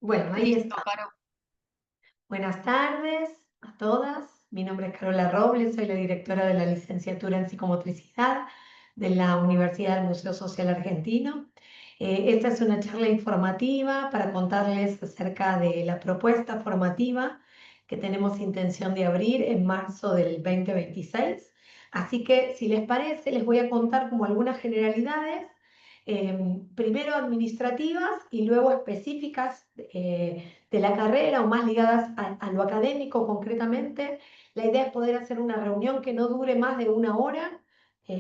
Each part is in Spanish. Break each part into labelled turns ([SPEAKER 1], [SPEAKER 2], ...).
[SPEAKER 1] Bueno, ahí
[SPEAKER 2] Listo,
[SPEAKER 1] está.
[SPEAKER 2] Caro.
[SPEAKER 1] Buenas tardes a todas. Mi nombre es Carola Robles, soy la directora de la licenciatura en psicomotricidad de la Universidad del Museo Social Argentino. Esta es una charla informativa para contarles acerca de la propuesta formativa que tenemos intención de abrir en marzo del 2026. Así que, si les parece, les voy a contar como algunas generalidades, primero administrativas y luego específicas de la carrera o más ligadas a lo académico concretamente. La idea es poder hacer una reunión que no dure más de una hora,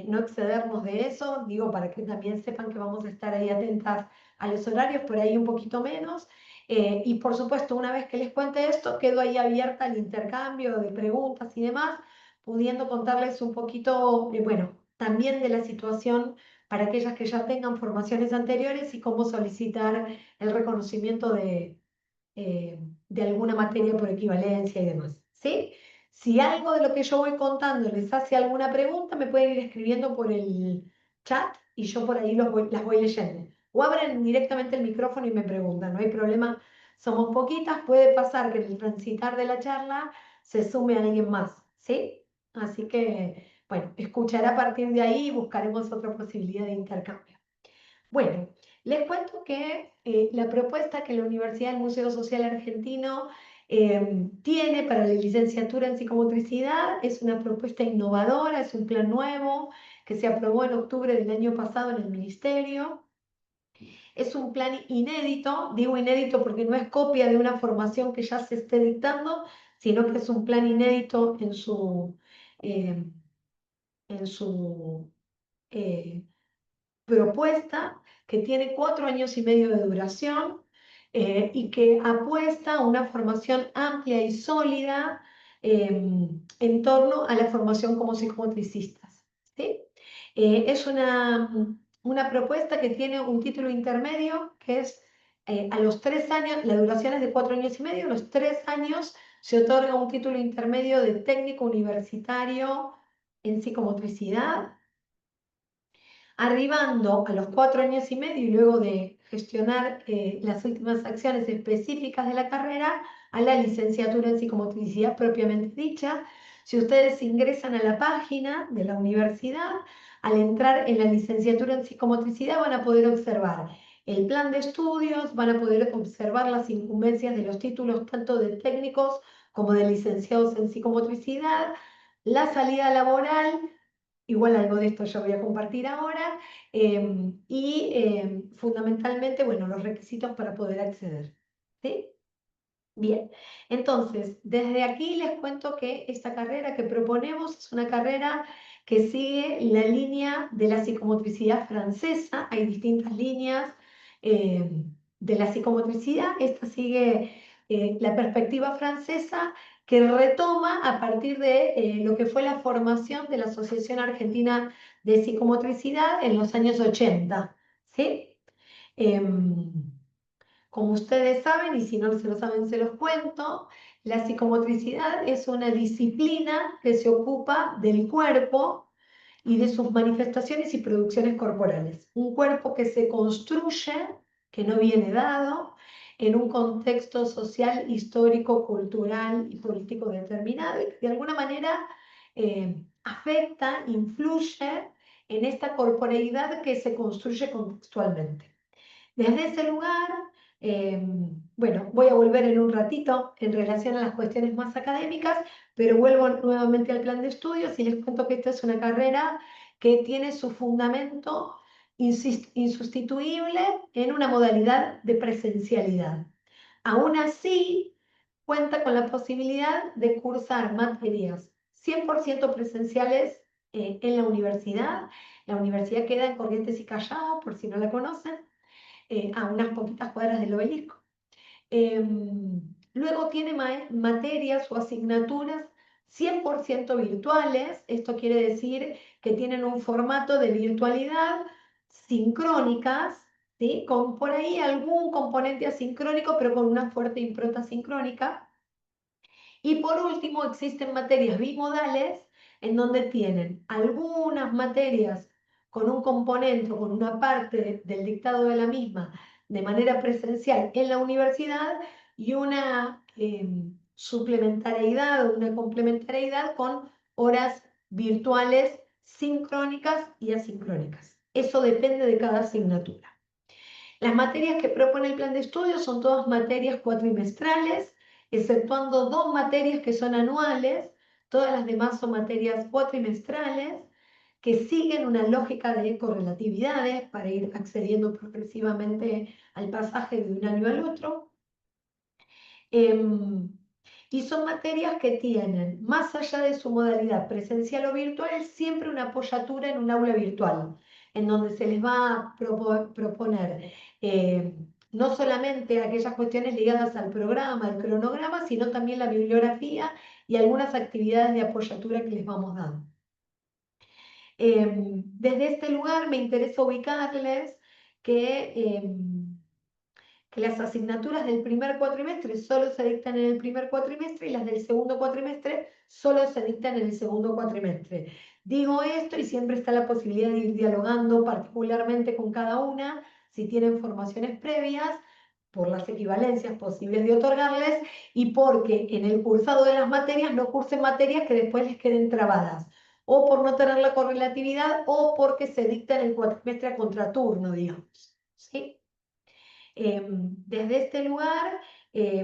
[SPEAKER 1] no excedernos de eso, digo, para que también sepan que vamos a estar ahí atentas a los horarios, por ahí un poquito menos. Y por supuesto, una vez que les cuente esto, quedo ahí abierta al intercambio de preguntas y demás, pudiendo contarles un poquito, bueno, también de la situación para aquellas que ya tengan formaciones anteriores y cómo solicitar el reconocimiento de alguna materia por equivalencia y demás. ¿Sí? Si algo de lo que yo voy contando les hace alguna pregunta, me pueden ir escribiendo por el chat y yo por ahí las voy leyendo. O abren directamente el micrófono y me preguntan, no hay problema, somos poquitas, puede pasar que en el transitar de la charla se sume alguien más, ¿sí? Así que, bueno, escuchará a partir de ahí y buscaremos otra posibilidad de intercambio. Bueno, les cuento que la propuesta que la Universidad del Museo Social Argentino tiene para la licenciatura en psicomotricidad es una propuesta innovadora, es un plan nuevo que se aprobó en octubre del año pasado en el Ministerio. Es un plan inédito, digo inédito porque no es copia de una formación que ya se esté dictando, sino que es un plan inédito eh, en su propuesta, que tiene 4 años y medio de duración, y que apuesta a una formación amplia y sólida en torno a la formación como psicomotricistas, ¿sí? Es una propuesta que tiene un título intermedio que es a los 3 años, la duración es de 4 años y medio, a los 3 años se otorga un título intermedio de técnico universitario en psicomotricidad, arribando a los 4 años y medio y luego de gestionar las últimas acciones específicas de la carrera, a la licenciatura en psicomotricidad propiamente dicha. Si ustedes ingresan a la página de la universidad, al entrar en la licenciatura en psicomotricidad van a poder observar el plan de estudios, van a poder observar las incumbencias de los títulos tanto de técnicos como de licenciados en psicomotricidad, la salida laboral. Igual algo de esto yo voy a compartir ahora, y fundamentalmente, bueno, los requisitos para poder acceder. ¿Sí? Bien, entonces, desde aquí les cuento que esta carrera que proponemos es una carrera que sigue la línea de la psicomotricidad francesa. Hay distintas líneas de la psicomotricidad. Esta sigue la perspectiva francesa, que retoma a partir de lo que fue la formación de la Asociación Argentina de Psicomotricidad en los años 80. ¿Sí? Em, Como ustedes saben, y si no se lo saben, se los cuento, la psicomotricidad es una disciplina que se ocupa del cuerpo y de sus manifestaciones y producciones corporales. Un cuerpo que se construye, que no viene dado, en un contexto social, histórico, cultural y político determinado, y que de alguna manera afecta, influye en esta corporeidad que se construye contextualmente. Desde ese lugar, bueno, voy a volver en un ratito en relación a las cuestiones más académicas, pero vuelvo nuevamente al plan de estudios y les cuento que esta es una carrera que tiene su fundamento insustituible en una modalidad de presencialidad. Aún así, cuenta con la posibilidad de cursar materias 100% presenciales en la universidad. La universidad queda en Corrientes y Callao, por si no la conocen, a unas poquitas cuadras del Obelisco. Luego tiene materias o asignaturas 100% virtuales. Esto quiere decir que tienen un formato de virtualidad sincrónicas, ¿sí? Con por ahí algún componente asincrónico, pero con una fuerte impronta sincrónica. Y por último, existen materias bimodales en donde tienen algunas materias con un componente, con una parte del dictado de la misma de manera presencial en la universidad y una suplementariedad o una complementariedad con horas virtuales sincrónicas y asincrónicas. Eso depende de cada asignatura. Las materias que propone el plan de estudio son todas materias cuatrimestrales, exceptuando 2 materias que son anuales. Todas las demás son materias cuatrimestrales que siguen una lógica de correlatividades para ir accediendo progresivamente al pasaje de un año al otro. Y son materias que tienen, más allá de su modalidad presencial o virtual, siempre una apoyatura en un aula virtual, en donde se les va a proponer no solamente aquellas cuestiones ligadas al programa, al cronograma, sino también la bibliografía y algunas actividades de apoyatura que les vamos dando. Desde este lugar me interesa ubicarles que las asignaturas del primer cuatrimestre solo se dictan en el primer cuatrimestre y las del segundo cuatrimestre solo se dictan en el segundo cuatrimestre. Digo esto y siempre está la posibilidad de ir dialogando particularmente con cada una, si tienen formaciones previas, por las equivalencias posibles de otorgarles y porque en el cursado de las materias no cursen materias que después les queden trabadas, o por no tener la correlatividad o porque se dicta en el cuatrimestre a contraturno, digamos. ¿Sí? Desde este lugar,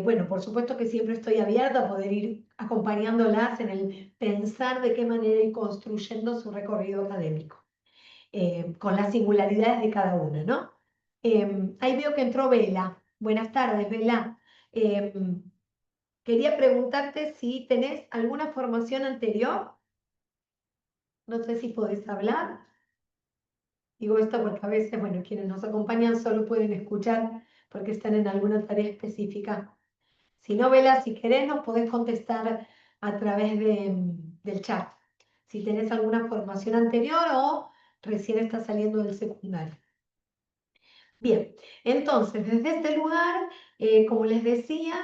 [SPEAKER 1] bueno, por supuesto que siempre estoy abierta a poder ir acompañándolas en el pensar de qué manera ir construyendo su recorrido académico, con las singularidades de cada una, ¿no? Ahí veo que entró Vela. Buenas tardes, Vela. Quería preguntarte si tenés alguna formación anterior. No sé si podés hablar. Digo esto porque a veces, bueno, quienes nos acompañan solo pueden escuchar porque están en alguna tarea específica. Si no, Vela, si querés, nos podés contestar a través del chat. Si tenés alguna formación anterior o recién estás saliendo del secundario. Bien, entonces, desde este lugar, como les decía,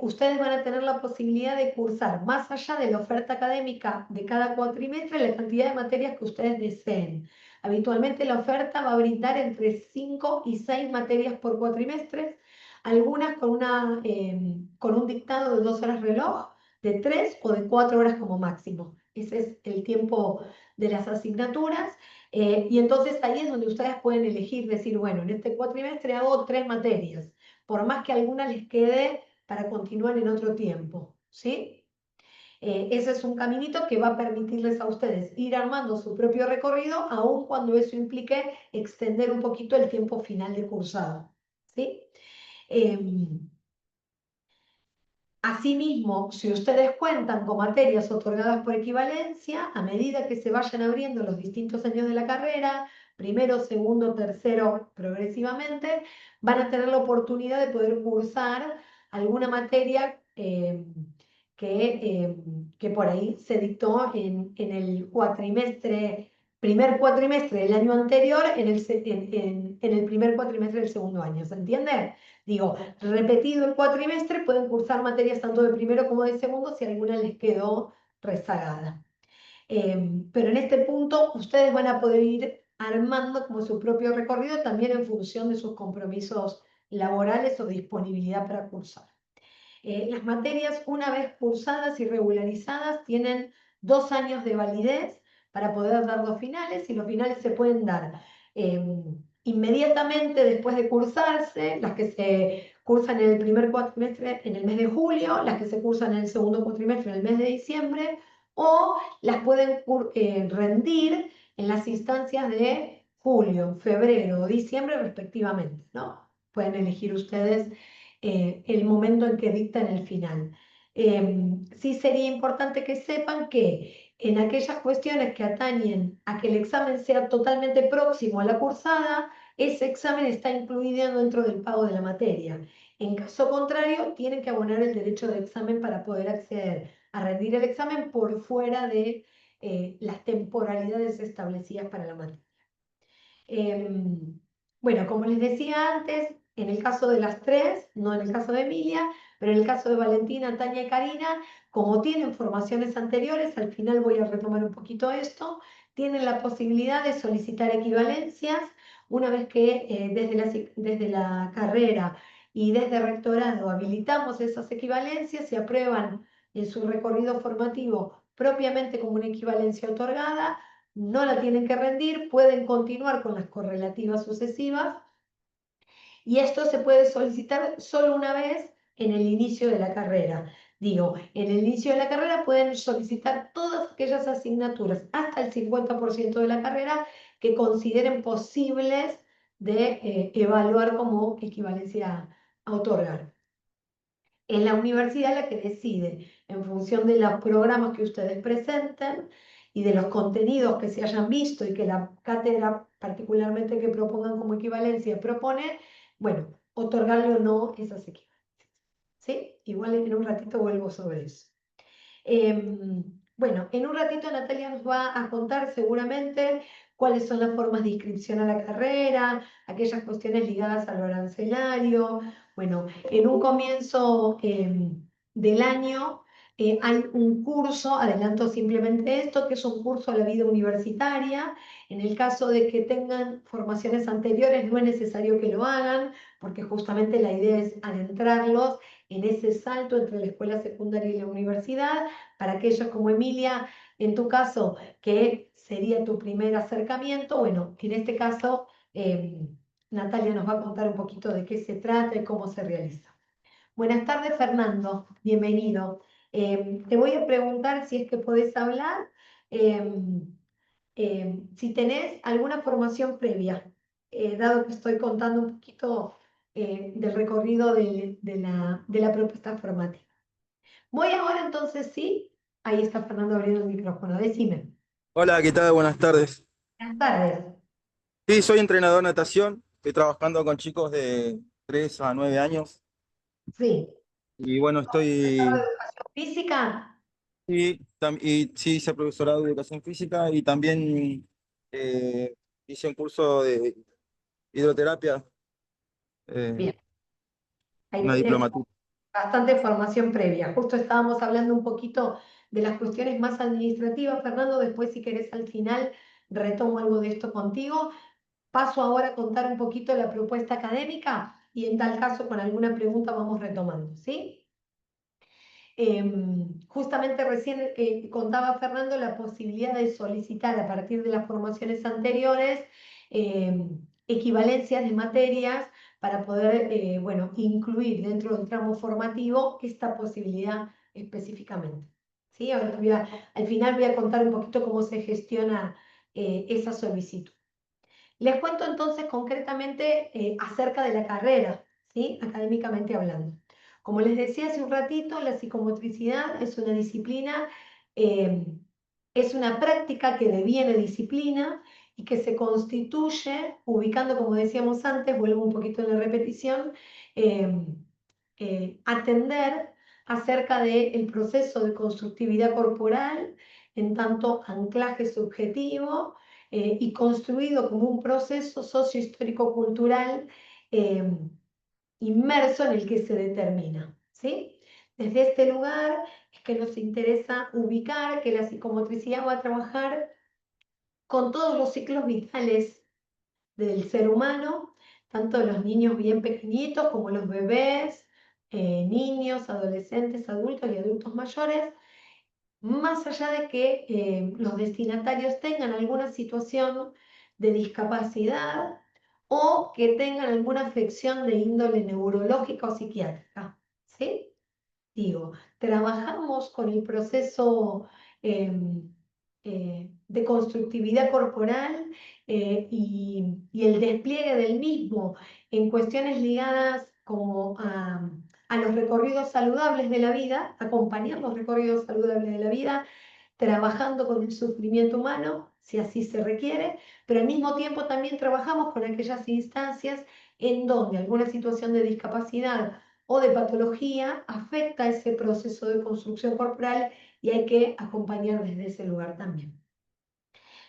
[SPEAKER 1] ustedes van a tener la posibilidad de cursar, más allá de la oferta académica de cada cuatrimestre, la cantidad de materias que ustedes deseen. Habitualmente la oferta va a brindar entre 5 y 6 materias por cuatrimestre, algunas con un dictado de 2 horas reloj, de 3 o de 4 horas como máximo. Ese es el tiempo de las asignaturas. Y entonces ahí es donde ustedes pueden elegir, decir, bueno, en este cuatrimestre hago 3 materias, por más que alguna les quede para continuar en otro tiempo, ¿sí? Ese es un caminito que va a permitirles a ustedes ir armando su propio recorrido, aun cuando eso implique extender un poquito el tiempo final de cursado, ¿sí? Asimismo, si ustedes cuentan con materias otorgadas por equivalencia, a medida que se vayan abriendo los distintos años de la carrera, primero, segundo, tercero, progresivamente, van a tener la oportunidad de poder cursar alguna materia que por ahí se dictó en el primer cuatrimestre del año anterior, en el primer cuatrimestre del segundo año. ¿Se entiende? Digo, repetido el cuatrimestre, pueden cursar materias tanto de primero como de segundo si alguna les quedó rezagada. Pero en este punto ustedes van a poder ir armando como su propio recorrido también en función de sus compromisos laborales o disponibilidad para cursar. Las materias, una vez cursadas y regularizadas, tienen 2 años de validez para poder dar los finales, y los finales se pueden dar inmediatamente después de cursarse, las que se cursan en el primer cuatrimestre en el mes de julio, las que se cursan en el segundo cuatrimestre en el mes de diciembre, o las pueden rendir en las instancias de julio, febrero o diciembre respectivamente, ¿no? Pueden elegir ustedes el momento en que dictan el final. Sí sería importante que sepan que en aquellas cuestiones que atañen a que el examen sea totalmente próximo a la cursada, ese examen está incluido dentro del pago de la materia. En caso contrario, tienen que abonar el derecho de examen para poder acceder a rendir el examen por fuera de las temporalidades establecidas para la materia. Bueno, como les decía antes, en el caso de las 3, no en el caso de Emilia, pero en el caso de Valentina, Tania y Karina, como tienen formaciones anteriores, al final voy a retomar un poquito esto, tienen la posibilidad de solicitar equivalencias una vez que desde la carrera y desde rectorado habilitamos esas equivalencias, se aprueban en su recorrido formativo propiamente como una equivalencia otorgada, no la tienen que rendir, pueden continuar con las correlativas sucesivas y esto se puede solicitar solo una vez en el inicio de la carrera. Digo, en el inicio de la carrera pueden solicitar todas aquellas asignaturas, hasta el 50% de la carrera, que consideren posibles de evaluar como equivalencia a otorgar. Es la universidad la que decide, en función de los programas que ustedes presenten y de los contenidos que se hayan visto y que la cátedra, particularmente que propongan como equivalencia, propone, bueno, otorgarle o no esas equivalencias. ¿Sí? Igual en un ratito vuelvo sobre eso. Bueno, en un ratito Natalia nos va a contar seguramente cuáles son las formas de inscripción a la carrera, aquellas cuestiones ligadas al arancelario. Bueno, en un comienzo del año hay un curso, adelanto simplemente esto, que es un curso a la vida universitaria. En el caso de que tengan formaciones anteriores, no es necesario que lo hagan, porque justamente la idea es adentrarlos en ese salto entre la escuela secundaria y la universidad. Para aquellos como Emilia, en tu caso, que sería tu primer acercamiento, bueno, en este caso, Natalia nos va a contar un poquito de qué se trata y cómo se realiza. Buenas tardes, Fernando, bienvenido. Te voy a preguntar si es que podés hablar, si tenés alguna formación previa, dado que estoy contando un poquito del recorrido de la propuesta formativa. Voy ahora entonces, sí. Ahí está Fernando abriendo el micrófono. Decime.
[SPEAKER 2] Hola, ¿qué tal? Buenas tardes.
[SPEAKER 1] Buenas tardes.
[SPEAKER 2] Sí, soy entrenador de natación. Estoy trabajando con chicos de 3 a 9 años.
[SPEAKER 1] Sí.
[SPEAKER 2] Y bueno,
[SPEAKER 1] ¿Profesor de
[SPEAKER 2] estoy.
[SPEAKER 1] educación física?
[SPEAKER 2] Y sí, hice profesorado de educación física y también eh, hice un curso de hidroterapia, eh,
[SPEAKER 1] Bien. Ahí
[SPEAKER 2] una
[SPEAKER 1] tenés
[SPEAKER 2] diplomatura.
[SPEAKER 1] bastante formación previa. Justo estábamos hablando un poquito de las cuestiones más administrativas, Fernando. Después, si querés, al final retomo algo de esto contigo. Paso ahora a contar un poquito la propuesta académica y en tal caso con alguna pregunta vamos retomando, ¿sí? Justamente recién contaba Fernando la posibilidad de solicitar a partir de las formaciones anteriores equivalencias de materias para poder, bueno, incluir dentro del tramo formativo esta posibilidad específicamente. ¿Sí? Ahora al final voy a contar un poquito cómo se gestiona esa solicitud. Les cuento entonces concretamente acerca de la carrera, ¿sí? Académicamente hablando. Como les decía hace un ratito, la psicomotricidad es una disciplina, eh, es una práctica que deviene disciplina y que se constituye ubicando, como decíamos antes, vuelvo un poquito en la repetición, eh, atender acerca del proceso de constructividad corporal en tanto anclaje subjetivo y construido como un proceso sociohistórico-cultural eh, inmerso en el que se determina. ¿Sí? Desde este lugar es que nos interesa ubicar que la psicomotricidad va a trabajar con todos los ciclos vitales del ser humano, tanto los niños bien pequeñitos como los bebés, niños, adolescentes, adultos y adultos mayores, más allá de que los destinatarios tengan alguna situación de discapacidad o que tengan alguna afección de índole neurológica o psiquiátrica. ¿Sí? Digo, trabajamos con el proceso de constructividad corporal y el despliegue del mismo en cuestiones ligadas como a los recorridos saludables de la vida, acompañar los recorridos saludables de la vida, trabajando con el sufrimiento humano, si así se requiere, pero al mismo tiempo también trabajamos con aquellas instancias en donde alguna situación de discapacidad o de patología afecta ese proceso de construcción corporal y hay que acompañar desde ese lugar también.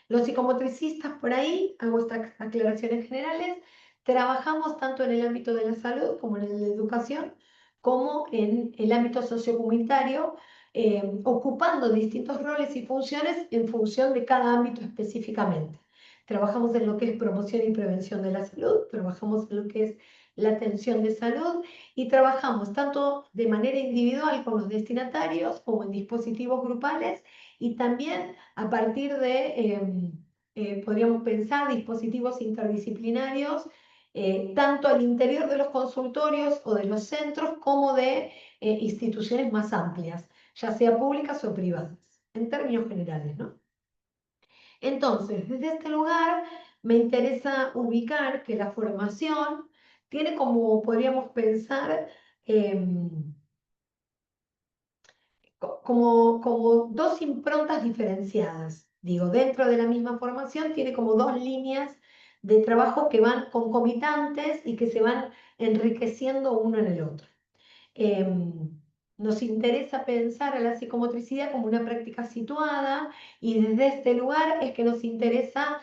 [SPEAKER 1] Los psicomotricistas, por ahí, hago estas aclaraciones generales, trabajamos tanto en el ámbito de la salud como en el de la educación, como en el ámbito sociocomunitario, ocupando distintos roles y funciones en función de cada ámbito específicamente. trabajamos en lo que es promoción y prevención de la salud, trabajamos en lo que es la atención de salud y trabajamos tanto de manera individual con los destinatarios como en dispositivos grupales y también a partir de, podríamos pensar, dispositivos interdisciplinarios, tanto al interior de los consultorios o de los centros como de instituciones más amplias, ya sea públicas o privadas, en términos generales, ¿no? Entonces, desde este lugar me interesa ubicar que la formación tiene como, podríamos pensar, como dos improntas diferenciadas. Digo, dentro de la misma formación tiene como dos líneas de trabajo que van concomitantes y que se van enriqueciendo uno en el otro. Nos interesa pensar a la psicomotricidad como una práctica situada y desde este lugar es que nos interesa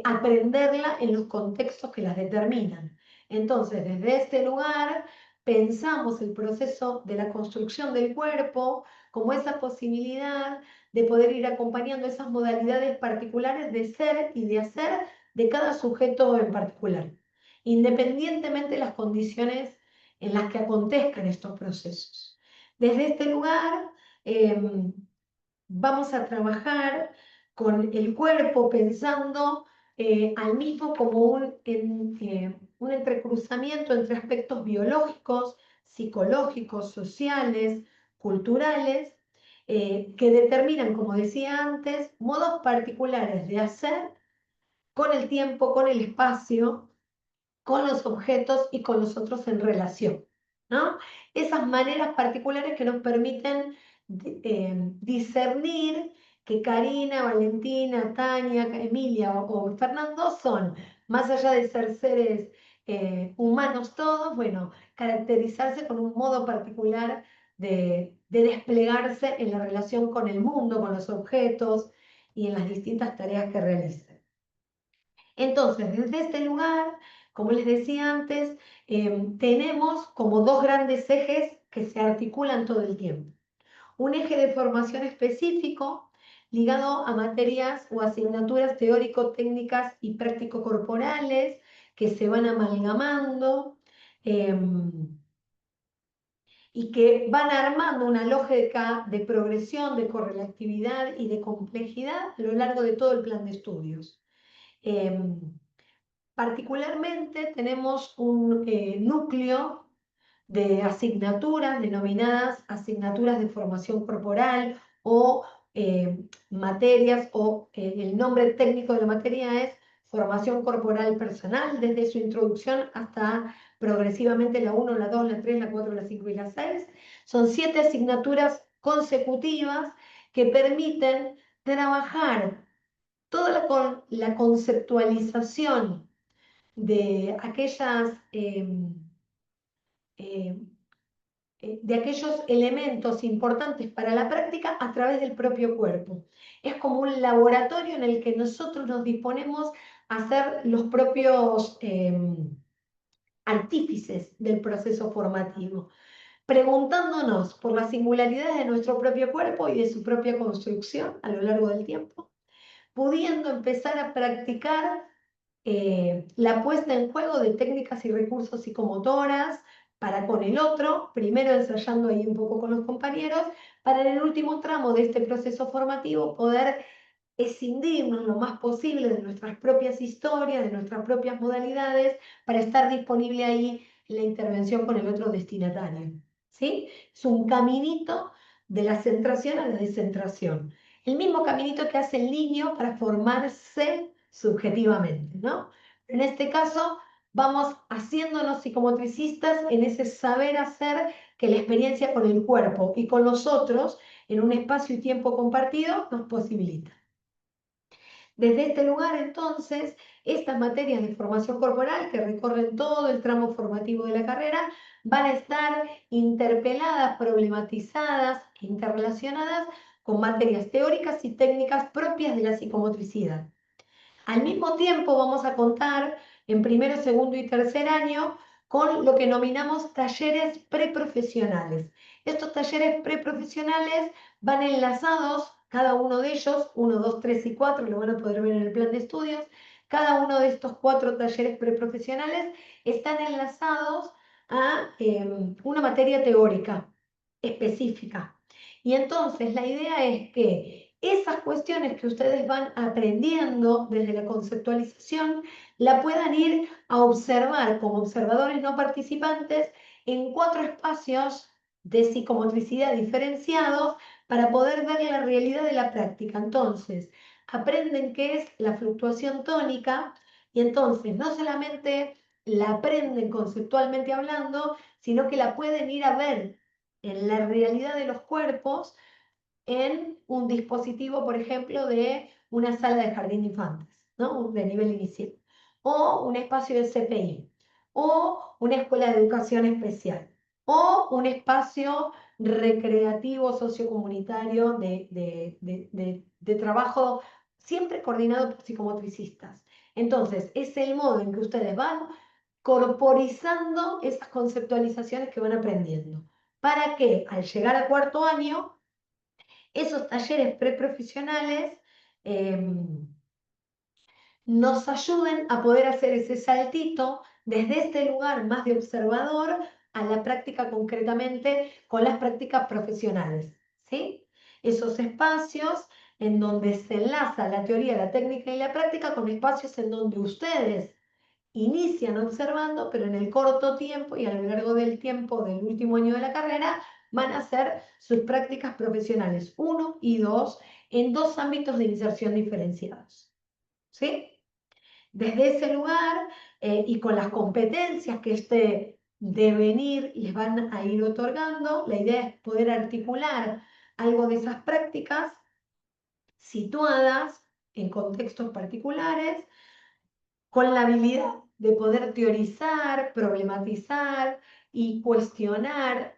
[SPEAKER 1] aprenderla en los contextos que las determinan. Entonces, desde este lugar pensamos el proceso de la construcción del cuerpo como esa posibilidad de poder ir acompañando esas modalidades particulares de ser y de hacer de cada sujeto en particular, independientemente de las condiciones en las que acontezcan estos procesos. Desde este lugar vamos a trabajar con el cuerpo pensando al mismo como un entrecruzamiento entre aspectos biológicos, psicológicos, sociales, culturales, que determinan, como decía antes, modos particulares de hacer con el tiempo, con el espacio, con los objetos y con los otros en relación, ¿no? Esas maneras particulares que nos permiten discernir que Karina, Valentina, Tania, Emilia o Fernando son, más allá de ser seres humanos todos, bueno, caracterizarse con un modo particular de desplegarse en la relación con el mundo, con los objetos y en las distintas tareas que realizan. Entonces, desde este lugar, como les decía antes, tenemos como dos grandes ejes que se articulan todo el tiempo. Un eje de formación específico ligado a materias o asignaturas teórico-técnicas y práctico-corporales que se van amalgamando y que van armando una lógica de progresión, de correlatividad y de complejidad a lo largo de todo el plan de estudios. Particularmente tenemos un núcleo de asignaturas denominadas asignaturas de formación corporal o materias, o el nombre técnico de la materia es formación corporal personal, desde su introducción hasta progresivamente la 1, la 2, la 3, la 4, la 5 y la 6. Son 7 asignaturas consecutivas que permiten trabajar toda la conceptualización de de aquellos elementos importantes para la práctica a través del propio cuerpo. Es como un laboratorio en el que nosotros nos disponemos a ser los propios artífices del proceso formativo, preguntándonos por las singularidades de nuestro propio cuerpo y de su propia construcción a lo largo del tiempo, pudiendo empezar a practicar la puesta en juego de técnicas y recursos psicomotoras para con el otro, primero ensayando ahí un poco con los compañeros, para en el último tramo de este proceso formativo poder escindirnos lo más posible de nuestras propias historias, de nuestras propias modalidades, para estar disponible ahí en la intervención con el otro destinatario. ¿Sí? Es un caminito de la centración a la descentración. El mismo caminito que hace el niño para formarse subjetivamente, ¿no? En este caso, vamos haciéndonos psicomotricistas en ese saber hacer que la experiencia con el cuerpo y con los otros en un espacio y tiempo compartido nos posibilita. Desde este lugar, entonces, estas materias de formación corporal que recorren todo el tramo formativo de la carrera van a estar interpeladas, problematizadas, interrelacionadas con materias teóricas y técnicas propias de la psicomotricidad. Al mismo tiempo vamos a contar en primero, segundo y tercer año con lo que nominamos talleres preprofesionales. Estos talleres preprofesionales van enlazados, cada uno de ellos, 1, 2, 3 y 4, lo van a poder ver en el plan de estudios, Cada uno de estos 4 talleres preprofesionales están enlazados a una materia teórica específica. Y entonces la idea es que esas cuestiones que ustedes van aprendiendo desde la conceptualización la puedan ir a observar como observadores no participantes en 4 espacios de psicomotricidad diferenciados para poder ver la realidad de la práctica. Entonces, aprenden qué es la fluctuación tónica y entonces no solamente la aprenden conceptualmente hablando, sino que la pueden ir a ver en la realidad de los cuerpos en un dispositivo, por ejemplo, de una sala de jardín de infantes, ¿no? De nivel inicial, o un espacio de CPI, o una escuela de educación especial, o un espacio recreativo sociocomunitario de trabajo siempre coordinado por psicomotricistas. Entonces, es el modo en que ustedes van corporizando esas conceptualizaciones que van aprendiendo, para que al llegar a cuarto año esos talleres preprofesionales nos ayuden a poder hacer ese saltito desde este lugar más de observador a la práctica concretamente con las prácticas profesionales, ¿sí? Esos espacios en donde se enlaza la teoría, la técnica y la práctica con espacios en donde ustedes inician observando, pero en el corto tiempo y a lo largo del tiempo del último año de la carrera van a hacer sus prácticas profesionales 1 y 2 en 2 ámbitos de inserción diferenciados. ¿Sí? Desde ese lugar y con las competencias que este devenir les van a ir otorgando, la idea es poder articular algo de esas prácticas situadas en contextos particulares con la habilidad de poder teorizar, problematizar y cuestionar,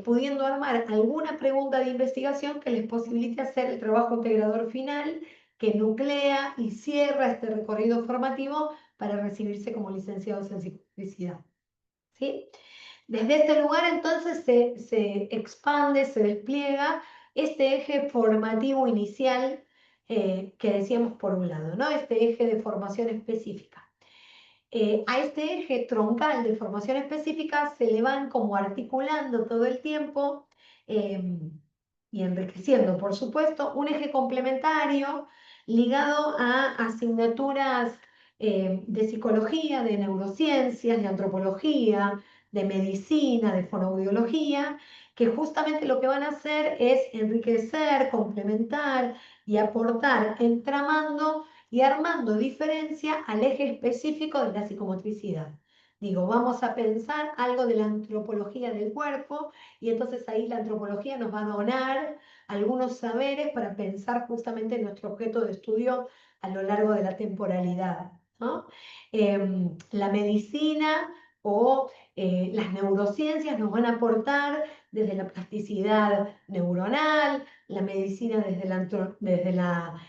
[SPEAKER 1] pudiendo armar alguna pregunta de investigación que les posibilite hacer el trabajo integrador final que nuclea y cierra este recorrido formativo para recibirse como licenciados en psicomotricidad. ¿Sí? Desde este lugar entonces se expande, se despliega este eje formativo inicial que decíamos por un lado, ¿no? Este eje de formación específica. A este eje troncal de formación específica se le van como articulando todo el tiempo y enriqueciendo, por supuesto, un eje complementario ligado a asignaturas de psicología, de neurociencias, de antropología, de medicina, de fonoaudiología, que justamente lo que van a hacer es enriquecer, complementar y aportar, entramando y armando diferencia al eje específico de la psicomotricidad. Digo, vamos a pensar algo de la antropología del cuerpo y entonces ahí la antropología nos va a donar algunos saberes para pensar justamente nuestro objeto de estudio a lo largo de la temporalidad, ¿no? La medicina o las neurociencias nos van a aportar desde la plasticidad neuronal, la medicina desde la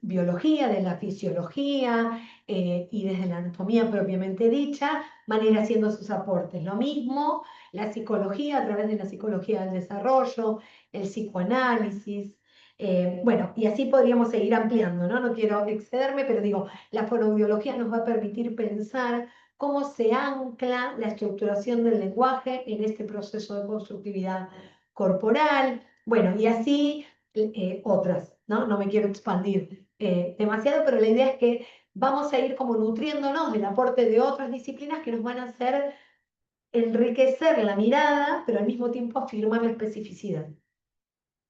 [SPEAKER 1] biología, de la fisiología y desde la anatomía propiamente dicha, van a ir haciendo sus aportes. Lo mismo la psicología a través de la psicología del desarrollo, el psicoanálisis. Bueno, y así podríamos seguir ampliando, ¿no? No quiero excederme, pero digo, la fonoaudiología nos va a permitir pensar cómo se ancla la estructuración del lenguaje en este proceso de constructividad corporal. Bueno, y así otras, ¿no? No me quiero expandir demasiado, pero la idea es que vamos a ir como nutriéndonos del aporte de otras disciplinas que nos van a hacer enriquecer la mirada, pero al mismo tiempo afirmar la especificidad.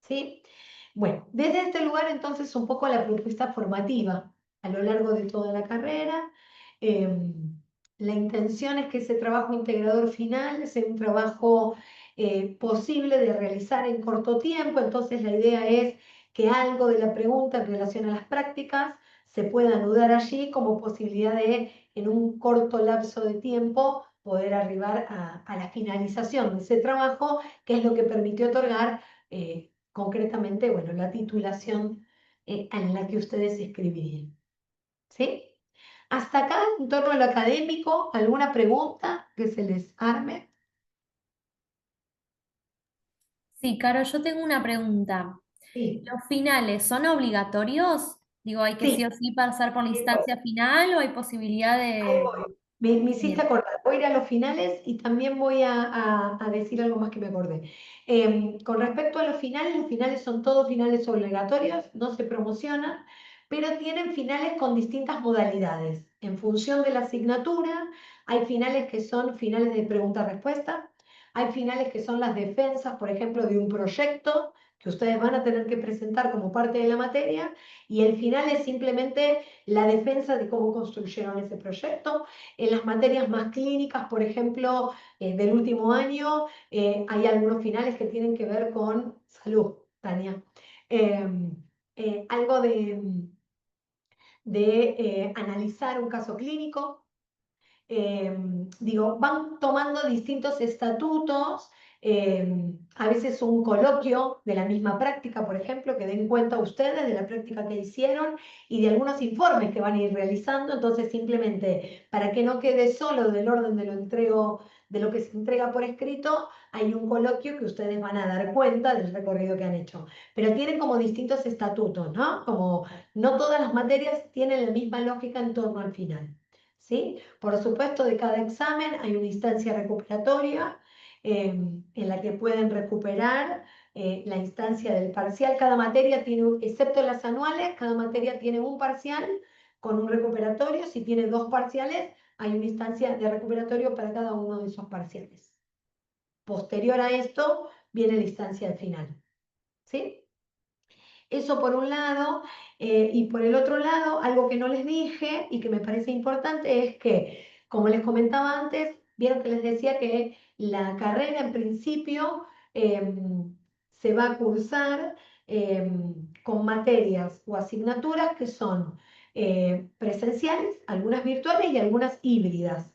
[SPEAKER 1] ¿Sí? Bueno, desde este lugar entonces un poco la propuesta formativa a lo largo de toda la carrera. La intención es que ese trabajo integrador final sea un trabajo posible de realizar en corto tiempo, entonces la idea es que algo de la pregunta en relación a las prácticas se pueda anudar allí como posibilidad de, en un corto lapso de tiempo, poder arribar a la finalización de ese trabajo, que es lo que permitió otorgar concretamente, bueno, la titulación en la que ustedes escribirían. ¿Sí? Hasta acá, en torno a lo académico, ¿alguna pregunta que se les arme?
[SPEAKER 3] Sí, Caro, yo tengo una pregunta.
[SPEAKER 1] Sí.
[SPEAKER 3] ¿Los finales son obligatorios? Digo, ¿hay que sí
[SPEAKER 1] Sí,
[SPEAKER 3] o sí pasar por la instancia final o hay posibilidad de...
[SPEAKER 1] me hiciste
[SPEAKER 3] Bien.
[SPEAKER 1] acordar. Voy a ir a los finales y también voy a decir algo más que me acordé. Con respecto a los finales son todos finales obligatorios, no se promocionan, pero tienen finales con distintas modalidades. En función de la asignatura, hay finales que son finales de pregunta-respuesta, hay finales que son las defensas, por ejemplo, de un proyecto que ustedes van a tener que presentar como parte de la materia, y el final es simplemente la defensa de cómo construyeron ese proyecto. En las materias más clínicas, por ejemplo, del último año, hay algunos finales que tienen que ver con salud, Tania. Eh, algo de analizar un caso clínico, digo, van tomando distintos estatutos, a veces un coloquio de la misma práctica, por ejemplo, que den cuenta ustedes de la práctica que hicieron y de algunos informes que van a ir realizando. Entonces, simplemente para que no quede solo del orden de lo entrego, de lo que se entrega por escrito, hay un coloquio que ustedes van a dar cuenta del recorrido que han hecho. Pero tienen como distintos estatutos, ¿no? Como no todas las materias tienen la misma lógica en torno al final. ¿Sí? Por supuesto, de cada examen hay una instancia recuperatoria en la que pueden recuperar la instancia del parcial. Cada materia tiene, excepto las anuales, cada materia tiene un parcial con un recuperatorio. Si tiene dos parciales, hay una instancia de recuperatorio para cada uno de esos parciales. Posterior a esto viene la instancia del final. ¿Sí? Eso por un lado, y por el otro lado, algo que no les dije y que me parece importante es que, como les comentaba antes, vieron que les decía que la carrera en principio se va a cursar con materias o asignaturas que son presenciales, algunas virtuales y algunas híbridas.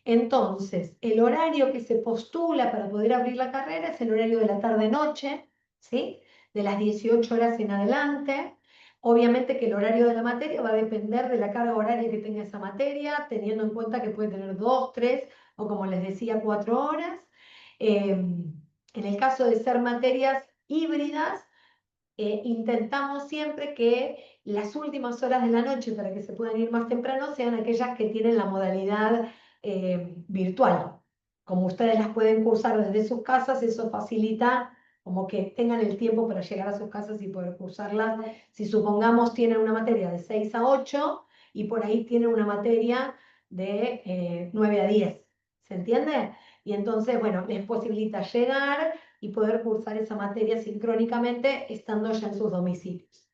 [SPEAKER 1] Entonces, el horario que se postula para poder abrir la carrera es el horario de la tarde-noche, ¿sí? De las 18 horas en adelante. Obviamente que el horario de la materia va a depender de la carga horaria que tenga esa materia, teniendo en cuenta que puede tener 2, 3 o como les decía, 4 horas. En el caso de ser materias híbridas, intentamos siempre que las últimas horas de la noche, para que se puedan ir más temprano, sean aquellas que tienen la modalidad virtual. Como ustedes las pueden cursar desde sus casas, eso facilita como que tengan el tiempo para llegar a sus casas y poder cursarlas. Si supongamos tienen una materia de 6 a 8 y por ahí tienen una materia de 9 a 10, ¿se entiende? Y entonces, bueno, les posibilita llegar y poder cursar esa materia sincrónicamente estando ya en sus domicilios.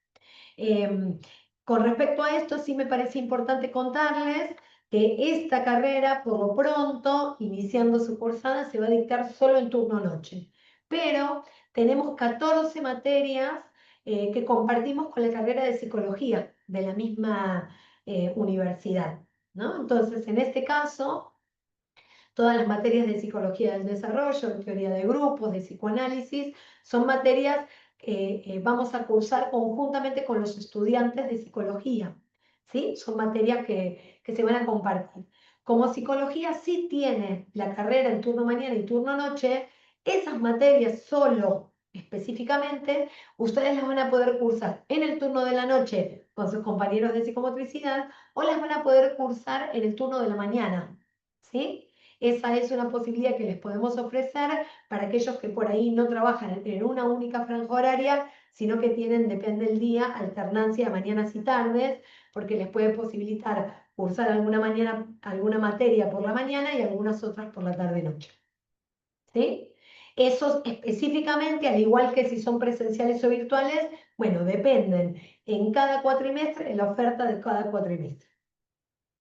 [SPEAKER 1] Con respecto a esto, sí me parece importante contarles que esta carrera, por lo pronto, iniciando su cursada, se va a dictar solo en turno noche. Pero tenemos 14 materias que compartimos con la carrera de psicología de la misma universidad, ¿no? Entonces, en este caso, todas las materias de psicología del desarrollo, de teoría de grupos, de psicoanálisis, son materias que vamos a cursar conjuntamente con los estudiantes de psicología. ¿Sí? Son materias que se van a compartir. Como psicología sí tiene la carrera en turno mañana y turno noche, esas materias solo específicamente, ustedes las van a poder cursar en el turno de la noche con sus compañeros de psicomotricidad o las van a poder cursar en el turno de la mañana. ¿Sí? Esa es una posibilidad que les podemos ofrecer para aquellos que por ahí no trabajan en una única franja horaria, sino que tienen, depende del día, alternancia de mañanas y tardes, porque les puede posibilitar cursar alguna mañana, alguna materia por la mañana y algunas otras por la tarde-noche. ¿Sí? Esos específicamente, al igual que si son presenciales o virtuales, bueno, dependen en cada cuatrimestre, en la oferta de cada cuatrimestre.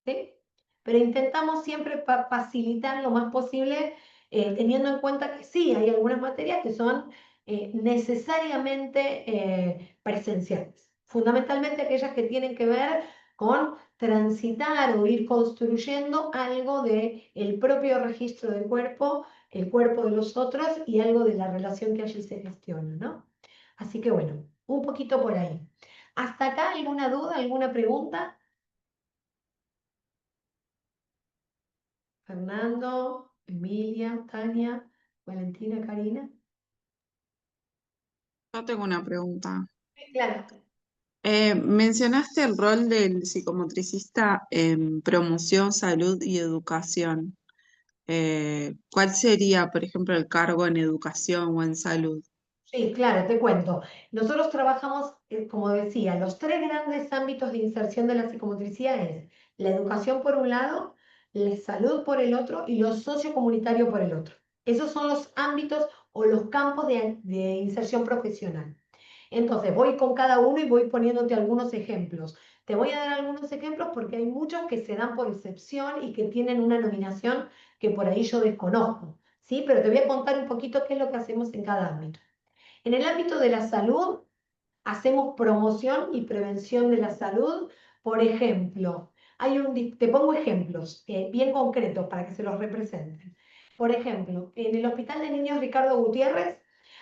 [SPEAKER 1] ¿Sí? Pero intentamos siempre facilitar lo más posible, teniendo en cuenta que sí, hay algunas materias que son necesariamente presenciales, fundamentalmente aquellas que tienen que ver con transitar o ir construyendo algo de el propio registro del cuerpo, el cuerpo de los otros y algo de la relación que allí se gestiona, ¿no? Así que bueno, un poquito por ahí. ¿Hasta acá alguna duda, alguna pregunta? Fernando, Emilia, Tania, Valentina, Karina.
[SPEAKER 4] Yo tengo una pregunta.
[SPEAKER 1] Claro.
[SPEAKER 4] Mencionaste el rol del psicomotricista en promoción, salud y educación. ¿Cuál sería, por ejemplo, el cargo en educación o en salud?
[SPEAKER 1] Sí, claro, te cuento. Nosotros trabajamos, como decía, los tres grandes ámbitos de inserción de la psicomotricidad es la educación por un lado, la salud por el otro y lo sociocomunitario por el otro. Esos son los ámbitos o los campos de inserción profesional. Entonces, voy con cada uno y voy poniéndote algunos ejemplos. Te voy a dar algunos ejemplos porque hay muchos que se dan por excepción y que tienen una nominación que por ahí yo desconozco, ¿sí? Pero te voy a contar un poquito qué es lo que hacemos en cada ámbito. En el ámbito de la salud, hacemos promoción y prevención de la salud. Por ejemplo, te pongo ejemplos bien concretos para que se los representen. Por ejemplo, en el Hospital de Niños Ricardo Gutiérrez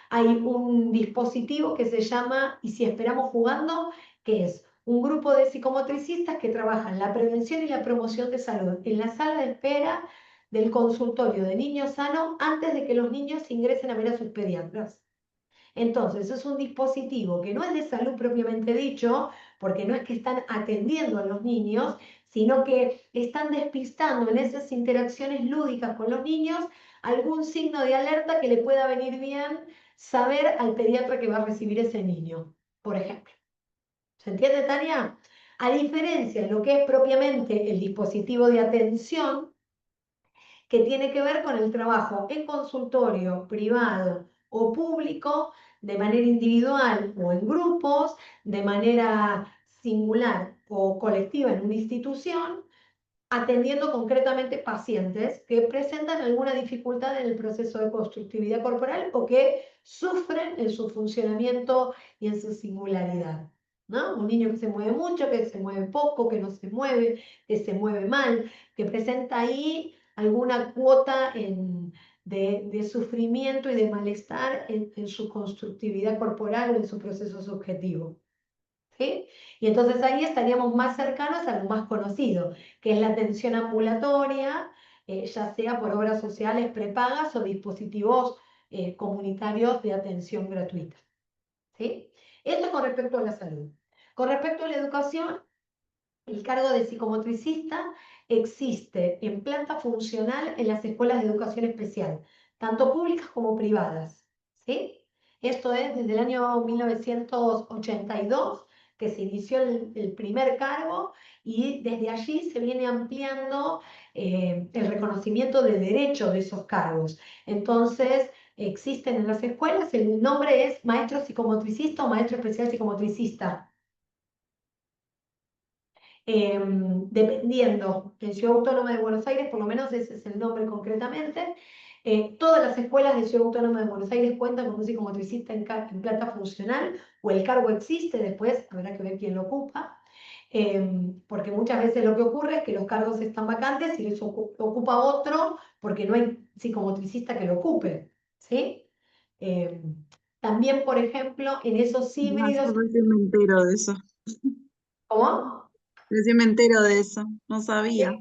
[SPEAKER 1] hay un dispositivo que se llama Y si esperamos jugando, que es un grupo de psicomotricistas que trabajan la prevención y la promoción de salud en la sala de espera del consultorio de niños sanos antes de que los niños ingresen a ver a sus pediatras. Entonces, es un dispositivo que no es de salud propiamente dicho, porque no es que están atendiendo a los niños, sino que están despistando en esas interacciones lúdicas con los niños algún signo de alerta que le pueda venir bien saber al pediatra que va a recibir ese niño, por ejemplo. ¿Se entiende, Tania? A diferencia de lo que es propiamente el dispositivo de atención, que tiene que ver con el trabajo en consultorio privado o público, de manera individual o en grupos, de manera singular o colectiva en una institución, atendiendo concretamente pacientes que presentan alguna dificultad en el proceso de constructividad corporal o que sufren en su funcionamiento y en su singularidad. ¿No? Un niño que se mueve mucho, que se mueve poco, que no se mueve, que se mueve mal, que presenta ahí alguna cuota de sufrimiento y de malestar en su constructividad corporal o en su proceso subjetivo. ¿Sí? Y entonces ahí estaríamos más cercanos a lo más conocido, que es la atención ambulatoria, ya sea por obras sociales prepagas o dispositivos comunitarios de atención gratuita. ¿Sí? Esto con respecto a la salud. Con respecto a la educación, el cargo de psicomotricista existe en planta funcional en las escuelas de educación especial, tanto públicas como privadas. ¿Sí? Esto es desde el año 1982 que se inició el primer cargo y desde allí se viene ampliando el reconocimiento de derecho de esos cargos. Entonces, existen en las escuelas, el nombre es maestro psicomotricista o maestro especial psicomotricista. Dependiendo en Ciudad Autónoma de Buenos Aires, por lo menos ese es el nombre concretamente. Todas las escuelas de Ciudad Autónoma de Buenos Aires cuentan con un psicomotricista en planta funcional, o el cargo existe, después habrá que ver quién lo ocupa, porque muchas veces lo que ocurre es que los cargos están vacantes y los ocupa otro porque no hay psicomotricista que lo ocupe, ¿sí? También, por ejemplo, en esos
[SPEAKER 4] No, yo
[SPEAKER 1] híbridos,
[SPEAKER 4] recién me entero de eso.
[SPEAKER 1] ¿cómo?
[SPEAKER 4] Recién me entero de eso. No sabía.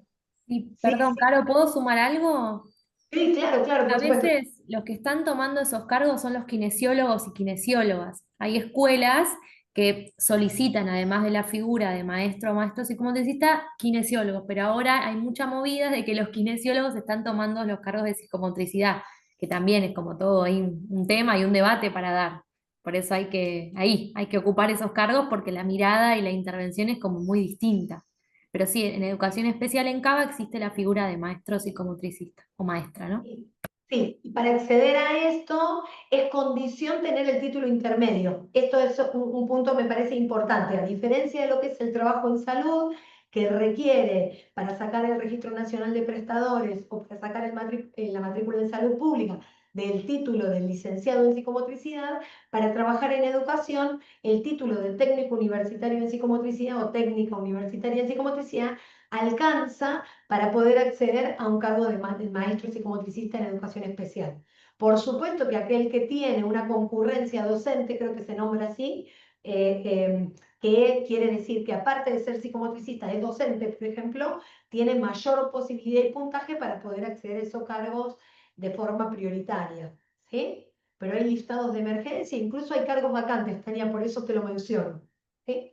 [SPEAKER 3] Y
[SPEAKER 1] Sí,
[SPEAKER 3] perdón,
[SPEAKER 1] sí,
[SPEAKER 3] Caro, ¿puedo sumar algo?
[SPEAKER 1] sí, claro, claro,
[SPEAKER 3] A
[SPEAKER 1] por supuesto.
[SPEAKER 3] veces los que están tomando esos cargos son los kinesiólogos y kinesiólogas. Hay escuelas que solicitan, además de la figura de maestro o maestro psicomotricista, kinesiólogos, pero ahora hay mucha movida de que los kinesiólogos están tomando los cargos de psicomotricidad, que también es como todo, hay un tema y un debate para dar. Por eso hay que ocupar esos cargos porque la mirada y la intervención es como muy distinta. Pero sí, en educación especial en CABA existe la figura de maestro psicomotricista o maestra, ¿no?
[SPEAKER 1] Sí, y para acceder a esto es condición tener el título intermedio. Esto es un punto me parece importante, a diferencia de lo que es el trabajo en salud, que requiere para sacar el Registro Nacional de Prestadores o para sacar la matrícula en salud pública del título del licenciado en psicomotricidad, para trabajar en educación, el título de técnico universitario en psicomotricidad o técnica universitaria en psicomotricidad alcanza para poder acceder a un cargo de maestro psicomotricista en educación especial. Por supuesto que aquel que tiene una concurrencia docente, creo que se nombra así, que quiere decir que aparte de ser psicomotricista, es docente, por ejemplo, tiene mayor posibilidad y puntaje para poder acceder a esos cargos de forma prioritaria. ¿Sí? Pero hay listados de emergencia, incluso hay cargos vacantes, Tania, por eso te lo menciono. ¿Sí?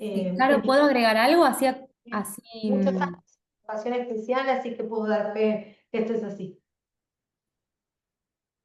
[SPEAKER 3] Sí, claro, ¿puedo agregar algo? Así,
[SPEAKER 1] muchos años de educación especial, así que puedo dar fe que esto es así.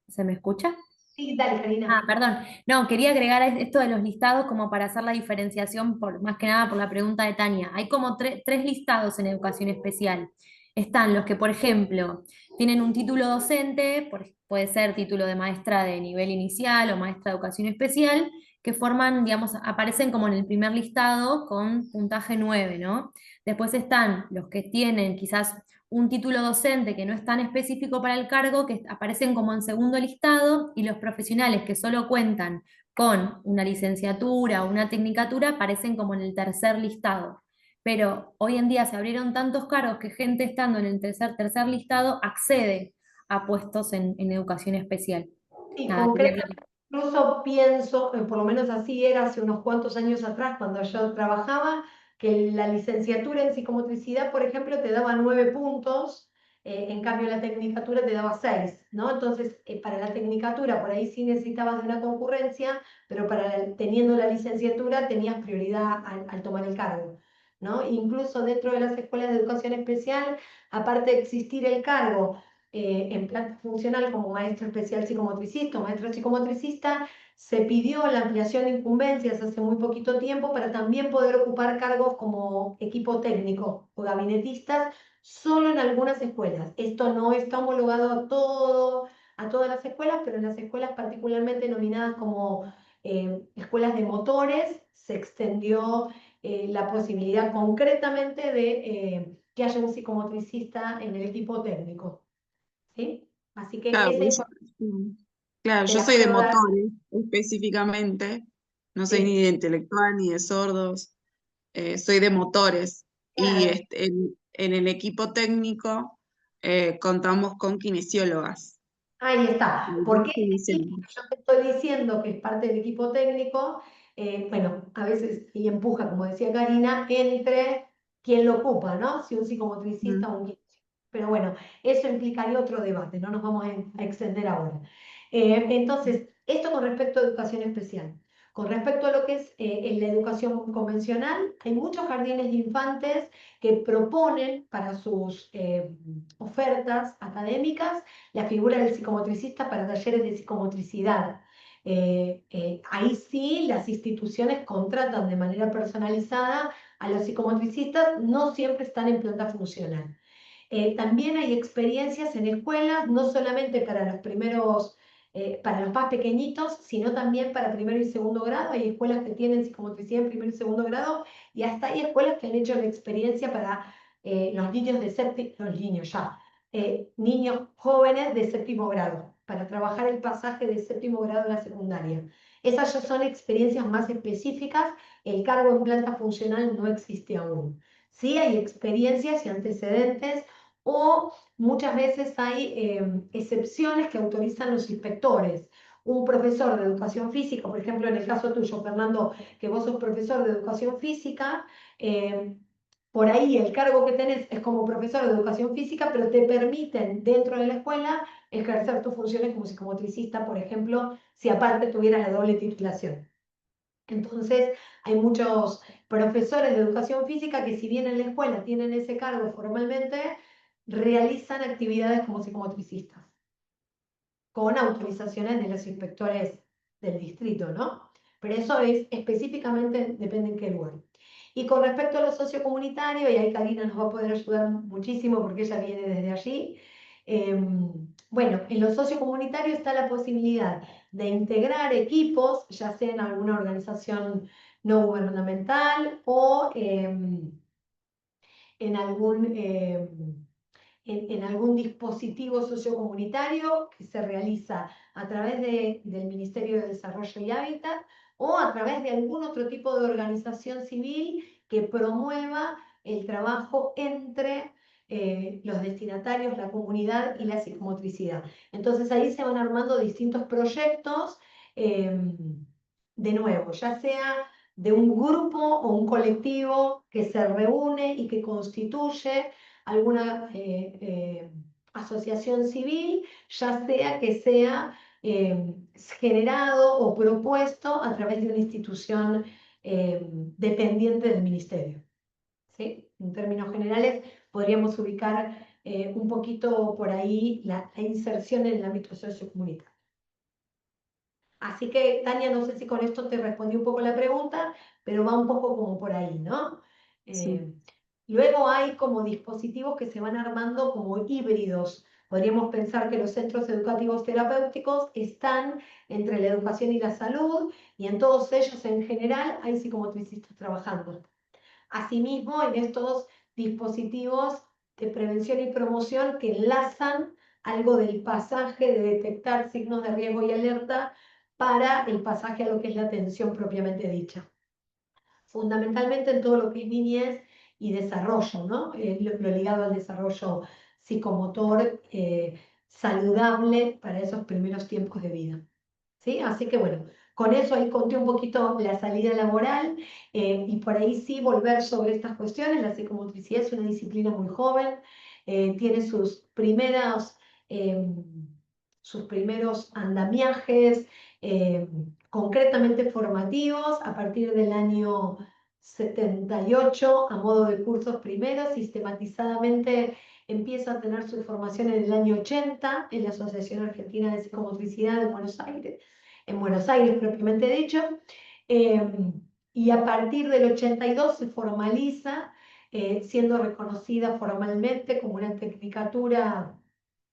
[SPEAKER 3] ¿se me escucha?
[SPEAKER 1] Sí, dale, Karina.
[SPEAKER 3] Perdón. No, quería agregar esto de los listados como para hacer la diferenciación, más que nada por la pregunta de Tania. Hay como tres listados en educación especial. Están los que, por ejemplo, tienen un título docente, puede ser título de maestra de nivel inicial o maestra de educación especial, que forman, digamos, aparecen como en el primer listado con puntaje 9, ¿no? Después están los que tienen quizás un título docente que no es tan específico para el cargo, que aparecen como en segundo listado, y los profesionales que solo cuentan con una licenciatura o una tecnicatura aparecen como en el tercer listado. Pero hoy en día se abrieron tantos cargos que gente estando en el tercer listado accede a puestos en educación especial.
[SPEAKER 1] Sí,
[SPEAKER 3] Nada, quería aclarar.
[SPEAKER 1] concretamente, incluso pienso, por lo menos así era hace unos cuantos años atrás, cuando yo trabajaba, que la licenciatura en psicomotricidad, por ejemplo, te daba 9 puntos, en cambio la tecnicatura te daba 6, ¿no? Entonces, para la tecnicatura, por ahí sí necesitabas de una concurrencia, pero teniendo la licenciatura tenías prioridad al tomar el cargo, ¿no? Incluso dentro de las escuelas de educación especial, aparte de existir el cargo, en planta funcional como maestro especial psicomotricista o maestro psicomotricista, se pidió la ampliación de incumbencias hace muy poquito tiempo para también poder ocupar cargos como equipo técnico o gabinetistas solo en algunas escuelas. Esto no está homologado a todas las escuelas, pero en las escuelas particularmente nominadas como escuelas de motores se extendió la posibilidad concretamente de que haya un psicomotricista en el equipo técnico. ¿Sí? Así que
[SPEAKER 4] Claro,
[SPEAKER 1] esa
[SPEAKER 4] pues
[SPEAKER 1] información
[SPEAKER 4] claro,
[SPEAKER 1] te
[SPEAKER 4] yo
[SPEAKER 1] la
[SPEAKER 4] soy de
[SPEAKER 1] puedo dar.
[SPEAKER 4] motores específicamente, no soy
[SPEAKER 1] Sí,
[SPEAKER 4] ni de intelectual ni de sordos, soy de motores y
[SPEAKER 1] claro.
[SPEAKER 4] en el equipo técnico contamos con kinesiólogas.
[SPEAKER 1] Ahí está.
[SPEAKER 4] Hay
[SPEAKER 1] ¿Por
[SPEAKER 4] dos
[SPEAKER 1] qué
[SPEAKER 4] kinesiólogas.
[SPEAKER 1] yo te estoy diciendo que es parte del equipo técnico? Bueno, a veces y empuja, como decía Karina, entre quién lo ocupa, ¿no? Si un psicomotricista
[SPEAKER 4] Mm.
[SPEAKER 1] o un kinesiólogo. Pero bueno, eso implicaría otro debate, no nos vamos a extender ahora. Entonces, esto con respecto a educación especial. Con respecto a lo que es en la educación convencional, hay muchos jardines de infantes que proponen para sus ofertas académicas la figura del psicomotricista para talleres de psicomotricidad. Ahí sí las instituciones contratan de manera personalizada a los psicomotricistas, no siempre están en planta funcional. También hay experiencias en escuelas, no solamente para los más pequeñitos, sino también para primero y segundo grado. Hay escuelas que tienen psicomotricidad en primero y segundo grado, y hasta hay escuelas que han hecho la experiencia para los niños de séptimo, los niños ya, niños jóvenes de séptimo grado, para trabajar el pasaje de séptimo grado a la secundaria. Esas ya son experiencias más específicas, el cargo en planta funcional no existe aún. Sí hay experiencias y antecedentes, o muchas veces hay excepciones que autorizan los inspectores. Un profesor de educación física, por ejemplo, en el caso tuyo, Fernando, que vos sos profesor de educación física, eh, por ahí el cargo que tenés es como profesor de educación física, pero te permiten dentro de la escuela ejercer tus funciones como psicomotricista, por ejemplo, si aparte tuvieras la doble titulación. Entonces, hay muchos profesores de educación física que si bien en la escuela tienen ese cargo formalmente, realizan actividades como psicomotricistas, con autorizaciones de los inspectores del distrito, ¿no? Pero eso es específicamente, depende en qué lugar. Y con respecto a lo sociocomunitario, y ahí Karina nos va a poder ayudar muchísimo porque ella viene desde allí, bueno, en lo sociocomunitario está la posibilidad de integrar equipos, ya sea en alguna organización no gubernamental o en algún dispositivo sociocomunitario que se realiza a través del Ministerio de Desarrollo y Hábitat o a través de algún otro tipo de organización civil que promueva el trabajo entre los destinatarios, la comunidad y la psicomotricidad. Entonces ahí se van armando distintos proyectos, de nuevo, ya sea de un grupo o un colectivo que se reúne y que constituye alguna asociación civil, ya sea que sea generado o propuesto a través de una institución dependiente del ministerio. ¿Sí? En términos generales, podríamos ubicar un poquito por ahí la inserción en el ámbito sociocomunitario. Así que, Tania, no sé si con esto te respondí un poco la pregunta, pero va un poco como por ahí, ¿no?
[SPEAKER 4] Sí.
[SPEAKER 1] Luego hay como dispositivos que se van armando como híbridos. Podríamos pensar que los centros educativos terapéuticos están entre la educación y la salud, y en todos ellos en general hay psicomotricistas trabajando. Asimismo, en estos dispositivos de prevención y promoción que enlazan algo del pasaje de detectar signos de riesgo y alerta para el pasaje a lo que es la atención propiamente dicha. Fundamentalmente en todo lo que es niñez y desarrollo, ¿no? Lo ligado al desarrollo psicomotor saludable para esos primeros tiempos de vida. ¿Sí? Así que bueno, con eso ahí conté un poquito la salida laboral y por ahí sí volver sobre estas cuestiones. La psicomotricidad es una disciplina muy joven, tiene sus primeros andamiajes concretamente formativos a partir del año 78 a modo de cursos primeros, sistematizadamente empieza a tener su formación en el año 80 en la Asociación Argentina de Psicomotricidad de Buenos Aires, en Buenos Aires propiamente dicho, y a partir del 82 se formaliza, siendo reconocida formalmente como una tecnicatura,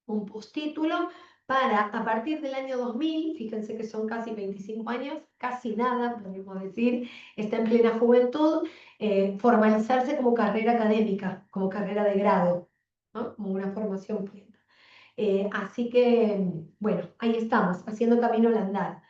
[SPEAKER 1] un postítulo, para a partir del año 2000, fíjense que son casi 25 años, casi nada, podríamos decir, está en plena juventud, formalizarse como carrera académica, como carrera de grado, ¿no? Como una formación plena. Así que, bueno, ahí estamos, haciendo camino al andar.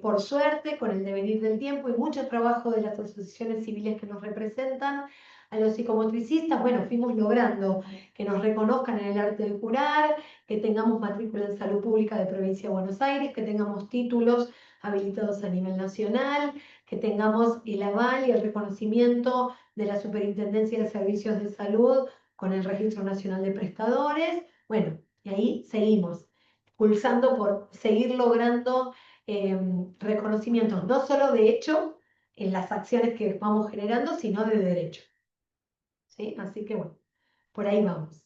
[SPEAKER 1] Por suerte, con el devenir del tiempo y mucho trabajo de las asociaciones civiles que nos representan, a los psicomotricistas, bueno, fuimos logrando que nos reconozcan en el arte de curar, que tengamos matrícula en salud pública de Provincia de Buenos Aires, que tengamos títulos habilitados a nivel nacional, que tengamos el aval y el reconocimiento de la Superintendencia de Servicios de Salud con el Registro Nacional de Prestadores. Bueno, y ahí seguimos, pulsando por seguir logrando reconocimientos, no solo de hecho en las acciones que vamos generando, sino de derecho. ¿Sí? Así que bueno, por ahí vamos.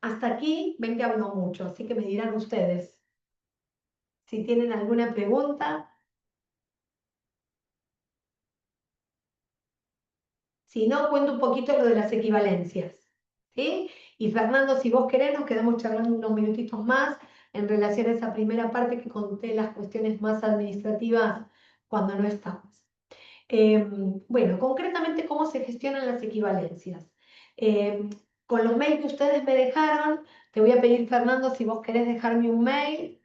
[SPEAKER 1] Hasta aquí, ven que hablo mucho, así que me dirán ustedes si tienen alguna pregunta. Si no, cuento un poquito lo de las equivalencias. ¿Sí? Y Fernando, si vos querés, nos quedamos charlando unos minutitos más en relación a esa primera parte que conté, las cuestiones más administrativas cuando no estamos. Bueno, concretamente, ¿cómo se gestionan las equivalencias? Con los mails que ustedes me dejaron, te voy a pedir, Fernando, si vos querés dejarme un mail,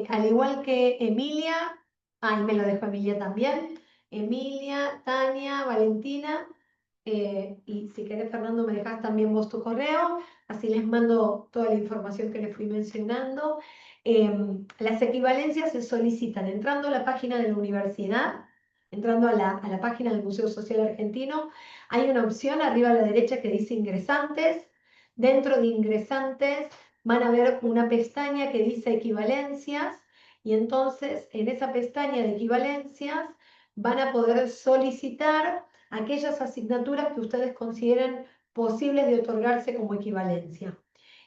[SPEAKER 1] al igual que Emilia, ahí me lo dejó Emilia también, Emilia, Tania, Valentina, y si querés, Fernando, me dejas también vos tu correo, así les mando toda la información que les fui mencionando. Las equivalencias se solicitan entrando a la página de la universidad, entrando a la página del Museo Social Argentino. Hay una opción arriba a la derecha que dice ingresantes. Dentro de ingresantes van a ver una pestaña que dice equivalencias, y entonces en esa pestaña de equivalencias van a poder solicitar aquellas asignaturas que ustedes consideren posibles de otorgarse como equivalencia.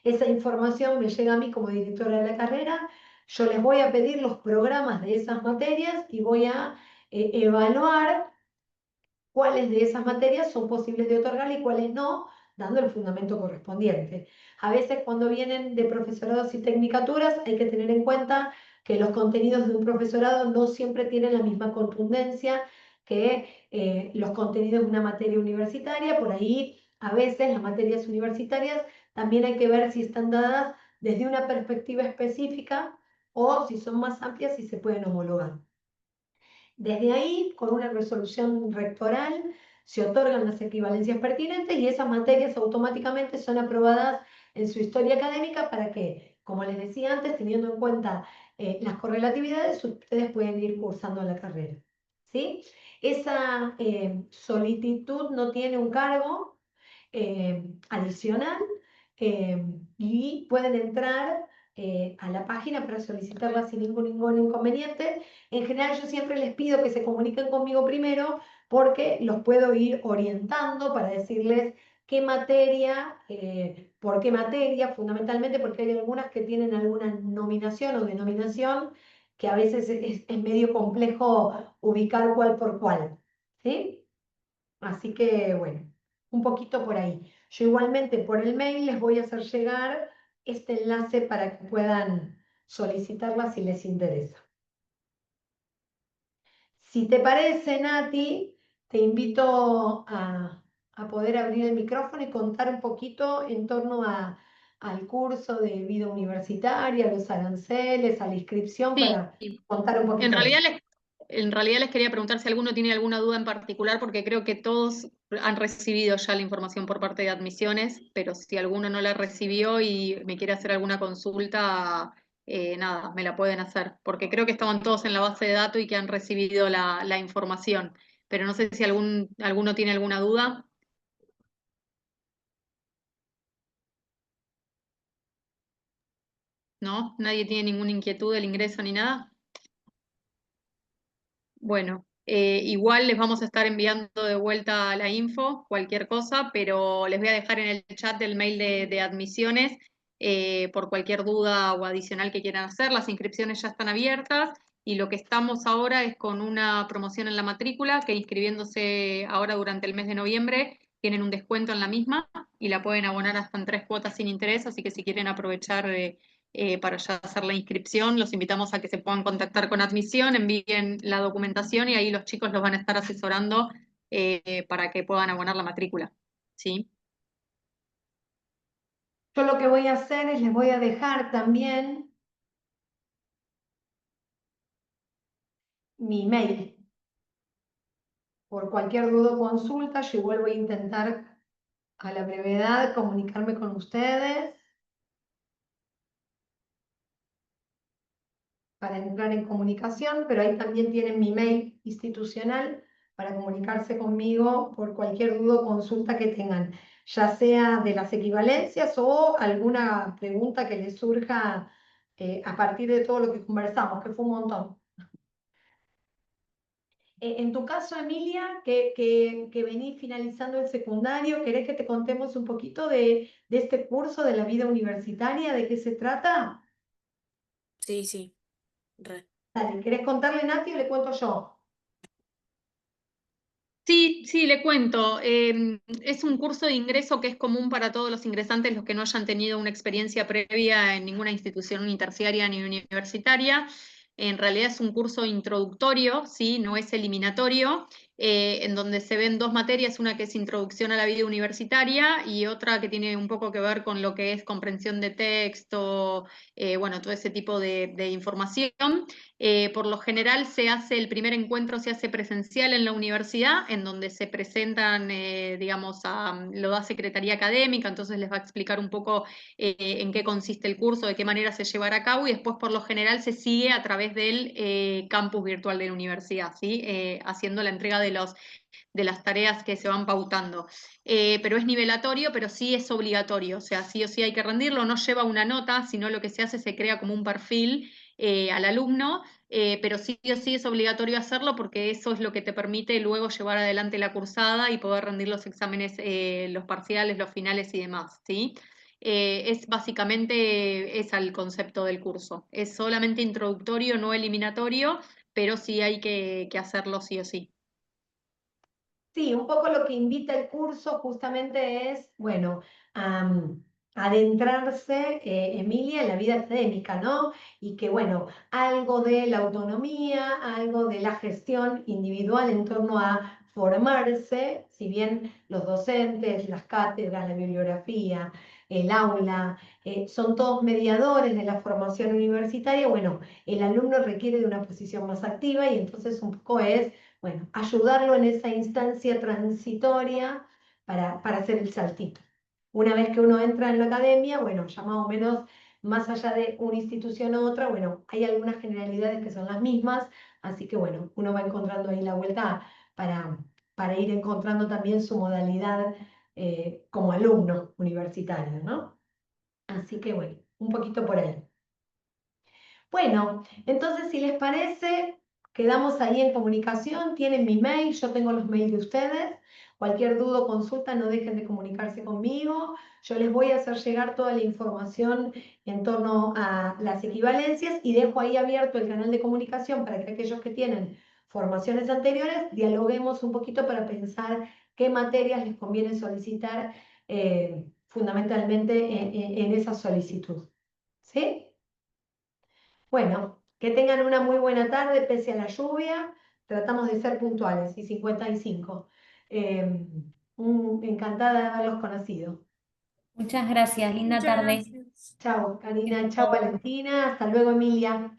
[SPEAKER 1] Esa información me llega a mí como directora de la carrera. Yo les voy a pedir los programas de esas materias y voy a evaluar cuáles de esas materias son posibles de otorgar y cuáles no, dando el fundamento correspondiente. A veces cuando vienen de profesorados y tecnicaturas hay que tener en cuenta que los contenidos de un profesorado no siempre tienen la misma contundencia que los contenidos de una materia universitaria. Por ahí a veces las materias universitarias también hay que ver si están dadas desde una perspectiva específica o si son más amplias y se pueden homologar. Desde ahí, con una resolución rectoral, se otorgan las equivalencias pertinentes y esas materias automáticamente son aprobadas en su historia académica para que, como les decía antes, teniendo en cuenta las correlatividades, ustedes pueden ir cursando la carrera. ¿Sí? Esa solicitud no tiene un cargo adicional y pueden entrar a la página para solicitarla sin ningún inconveniente. En general yo siempre les pido que se comuniquen conmigo primero porque los puedo ir orientando para decirles qué materia, por qué materia, fundamentalmente porque hay algunas que tienen alguna nominación o denominación que a veces es medio complejo ubicar cuál por cuál, ¿sí? Así que, bueno, un poquito por ahí. Yo igualmente por el mail les voy a hacer llegar este enlace para que puedan solicitarla si les interesa. Si te parece, Nati, te invito a poder abrir el micrófono y contar un poquito en torno al curso de vida universitaria, a los aranceles, a la inscripción,
[SPEAKER 5] Sí,
[SPEAKER 1] para contar un
[SPEAKER 5] en
[SPEAKER 1] poquito de
[SPEAKER 5] realidad
[SPEAKER 1] eso.
[SPEAKER 5] en realidad les quería preguntar si alguno tiene alguna duda en particular, porque creo que todos han recibido ya la información por parte de admisiones, pero si alguno no la recibió y me quiere hacer alguna consulta, nada, me la pueden hacer, porque creo que estaban todos en la base de datos y que han recibido la información, pero no sé si alguno tiene alguna duda. ¿No? ¿Nadie tiene ninguna inquietud del ingreso ni nada? Bueno, igual les vamos a estar enviando de vuelta la info, cualquier cosa, pero les voy a dejar en el chat del mail de admisiones por cualquier duda o adicional que quieran hacer. Las inscripciones ya están abiertas y lo que estamos ahora es con una promoción en la matrícula que inscribiéndose ahora durante el mes de noviembre tienen un descuento en la misma y la pueden abonar hasta en 3 cuotas sin interés, así que si quieren aprovechar para ya hacer la inscripción. Los invitamos a que se puedan contactar con admisión, envíen la documentación y ahí los chicos los van a estar asesorando para que puedan abonar la matrícula. ¿Sí?
[SPEAKER 1] Yo lo que voy a hacer es les voy a dejar también mi mail. Por cualquier duda o consulta, yo igual voy a intentar a la brevedad comunicarme con ustedes para entrar en comunicación, pero ahí también tienen mi mail institucional para comunicarse conmigo por cualquier duda o consulta que tengan, ya sea de las equivalencias o alguna pregunta que les surja a partir de todo lo que conversamos, que fue un montón. En tu caso, Emilia, que venís finalizando el secundario, ¿querés que te contemos un poquito de este curso de la vida universitaria? ¿De qué se trata?
[SPEAKER 6] Sí, sí, re.
[SPEAKER 1] Dale, ¿querés contarle, Nati, o le cuento yo?
[SPEAKER 5] Sí, sí, le cuento. Es un curso de ingreso que es común para todos los ingresantes, los que no hayan tenido una experiencia previa en ninguna institución ni terciaria ni universitaria. En realidad es un curso introductorio, ¿sí? No es eliminatorio, en donde se ven 2 materias, una que es introducción a la vida universitaria y otra que tiene un poco que ver con lo que es comprensión de texto, bueno, todo ese tipo de información. Por lo general se hace, el primer encuentro se hace presencial en la universidad, en donde se presentan, digamos, lo da Secretaría Académica, entonces les va a explicar un poco en qué consiste el curso, de qué manera se llevará a cabo, y después por lo general se sigue a través del campus virtual de la universidad, ¿sí? Haciendo la entrega de las tareas que se van pautando. Pero es nivelatorio, pero sí es obligatorio, o sea, sí o sí hay que rendirlo, no lleva una nota, sino lo que se hace se crea como un perfil al alumno, pero sí o sí es obligatorio hacerlo porque eso es lo que te permite luego llevar adelante la cursada y poder rendir los exámenes, los parciales, los finales y demás, ¿sí? Es básicamente es el concepto del curso. Es solamente introductorio, no eliminatorio, pero sí hay que hacerlo sí o sí.
[SPEAKER 1] Sí, un poco lo que invita el curso justamente es, bueno, adentrarse, Emilia, en la vida académica, ¿no? Y que, bueno, algo de la autonomía, algo de la gestión individual en torno a formarse, si bien los docentes, las cátedras, la bibliografía, el aula, son todos mediadores de la formación universitaria, bueno, el alumno requiere de una posición más activa y entonces un poco es, bueno, ayudarlo en esa instancia transitoria para hacer el saltito. Una vez que uno entra en la academia, bueno, ya más o menos, más allá de una institución u otra, bueno, hay algunas generalidades que son las mismas, así que bueno, uno va encontrando ahí la vuelta para ir encontrando también su modalidad como alumno universitario, ¿no? Así que bueno, un poquito por ahí. Bueno, entonces si les parece, quedamos ahí en comunicación, tienen mi mail, yo tengo los mails de ustedes. Cualquier duda o consulta, no dejen de comunicarse conmigo. Yo les voy a hacer llegar toda la información en torno a las equivalencias y dejo ahí abierto el canal de comunicación para que aquellos que tienen formaciones anteriores dialoguemos un poquito para pensar qué materias les conviene solicitar fundamentalmente en esa solicitud. ¿Sí? Bueno, que tengan una muy buena tarde pese a la lluvia. Tratamos de ser puntuales y 55. Eh, encantada de haberlos conocido.
[SPEAKER 3] Muchas gracias, linda
[SPEAKER 6] Muchas
[SPEAKER 3] tarde.
[SPEAKER 6] gracias.
[SPEAKER 1] Chao, Karina. Chao,
[SPEAKER 3] Chao.
[SPEAKER 1] Valentina. Hasta luego, Emilia.